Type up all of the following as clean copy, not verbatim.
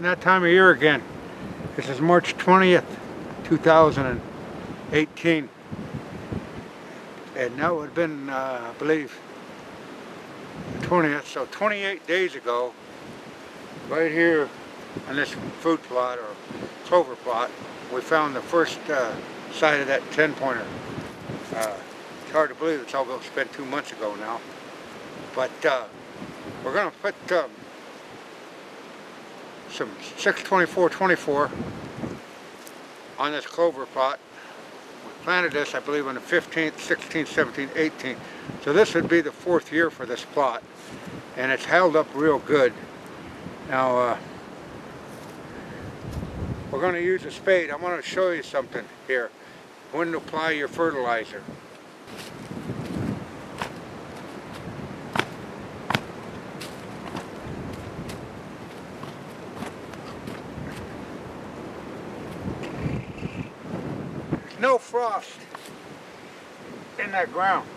that time of year again. This is March 20th, 2018. And that would have been, I believe, the 20th. So 28 days ago, right here on this food plot or clover plot, we found the first site of that 10-pointer. It's hard to believe it's almost been 2 months ago now. But we're going to put some 624-24 on this clover plot. We planted this, I believe, on the 15th, 16th, 17th, 18th. So this would be the 4th year for this plot, and it's held up real good. Now we're going to use a spade. I want to show you something here. When to apply your fertilizer. No frost in that ground.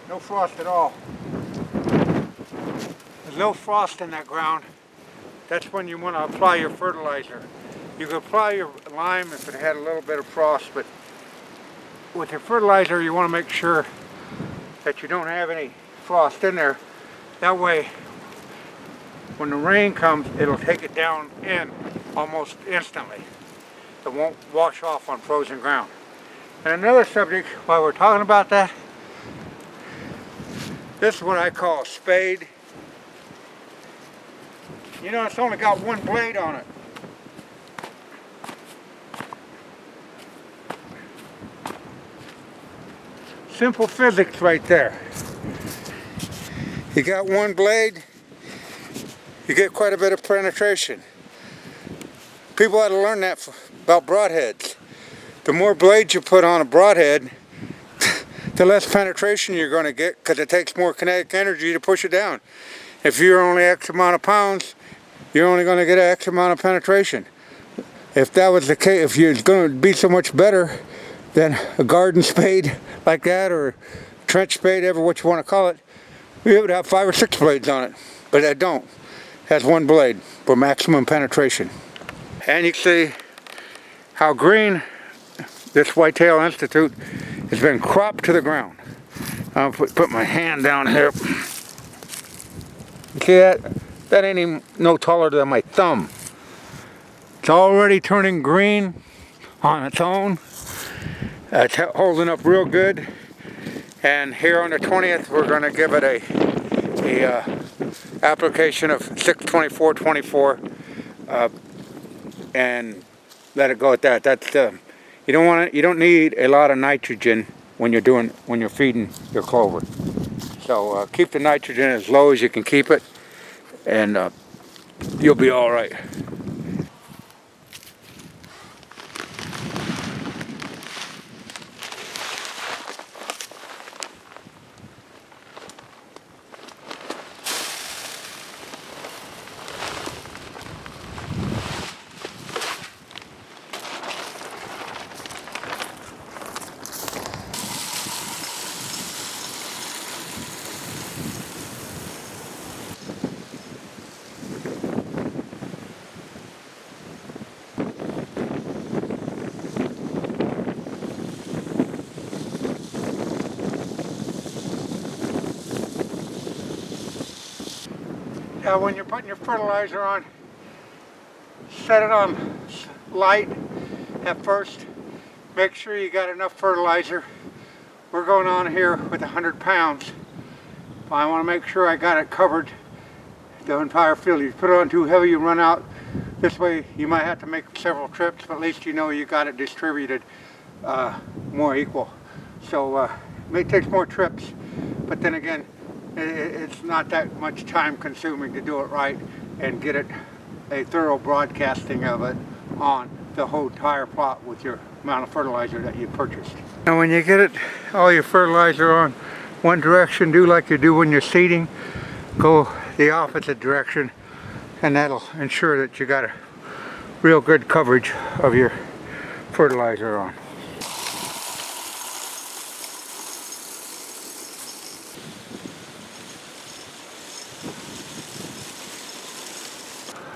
No frost at all. There's no frost in that ground. That's when you want to apply your fertilizer. You can apply your lime if it had a little bit of frost, but with your fertilizer you want to make sure that you don't have any frost in there. That way when the rain comes, it'll take it down in almost instantly. It won't wash off on frozen ground. And another subject, while we're talking about that, this is what I call a spade. You know, it's only got one blade on it. Simple physics right there. You got one blade, you get quite a bit of penetration. People ought to learn that about broadheads. The more blades you put on a broadhead, the less penetration you're going to get, because it takes more kinetic energy to push it down. If you're only X amount of pounds, you're only going to get X amount of penetration. If that was the case, if you're going to be so much better than a garden spade like that, or trench spade, ever what you want to call it, you would have 5 or 6 blades on it. But I don't. It has one blade for maximum penetration. And you can see how green this Whitetail Institute has been cropped to the ground. I'll put my hand down here. You see that? That ain't even no taller than my thumb. It's already turning green on its own. It's holding up real good. And here on the 20th, we're going to give it a application of 624-24 and let it go at that. That's you don't need a lot of nitrogen when you're feeding your clover. So keep the nitrogen as low as you can keep it, and you'll be all right. Now when you're putting your fertilizer on, set it on light at first. Make sure you got enough fertilizer. We're going on here with 100 pounds. I want to make sure I got it covered the entire field. If you put it on too heavy, you run out. This way you might have to make several trips, but at least you know you got it distributed more equal. So it may take more trips, but then again, it's not that much time consuming to do it right and get it a thorough broadcasting of it on the whole entire plot with your amount of fertilizer that you purchased. Now when you get it, all your fertilizer on one direction, do like you do when you're seeding. Go the opposite direction, and that'll ensure that you got a real good coverage of your fertilizer on.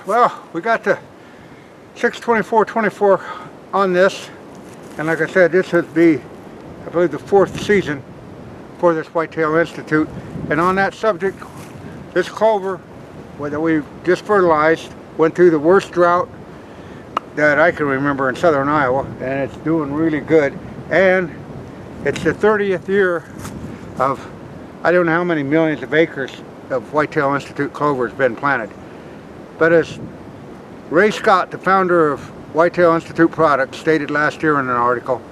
well, we got the 6/24/24 on this, and like I said, this would be, I believe, the 4th season for this Whitetail Institute. And on that subject, this clover that we just fertilized went through the worst drought that I can remember in southern Iowa, and it's doing really good. And it's the 30th year of, I don't know how many millions of acres of Whitetail Institute clover has been planted. But as Ray Scott, the founder of Whitetail Institute Products, stated last year in an article,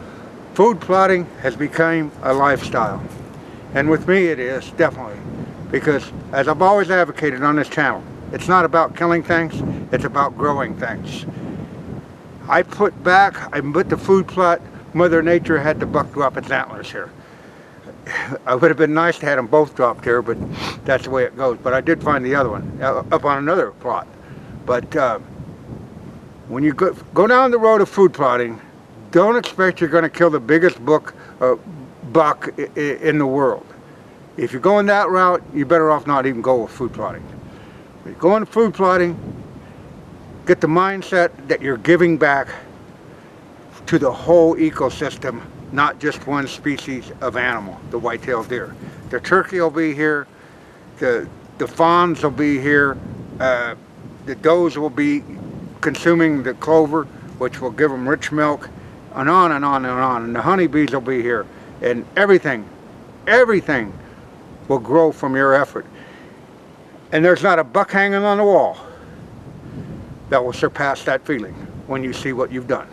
food plotting has become a lifestyle. And with me it is, definitely. Because as I've always advocated on this channel, it's not about killing things, it's about growing things. I put the food plot, Mother Nature had the buck drop its antlers here. It would have been nice to have them both dropped here, but that's the way it goes. But I did find the other one up on another plot. But when you go down the road of food plotting, don't expect you're going to kill the biggest buck in the world. If you're going that route, you're better off not even go with food plotting. If you're going to food plotting, get the mindset that you're giving back to the whole ecosystem, not just one species of animal, the white-tailed deer. The turkey will be here, the fawns will be here, the does will be consuming the clover, which will give them rich milk, and on and on and on. And the honeybees will be here, and everything will grow from your effort. And there's not a buck hanging on the wall that will surpass that feeling when you see what you've done.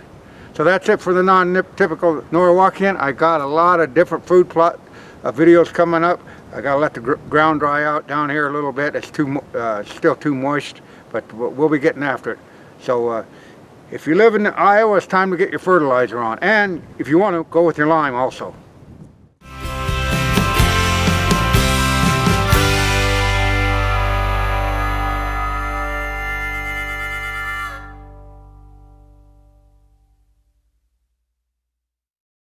So that's it for the non-typical Norwakian. I got a lot of different food plot videos coming up. I gotta let the ground dry out down here a little bit. It's still too moist, but we'll be getting after it. So if you live in Iowa, it's time to get your fertilizer on. And if you want to, go with your lime also.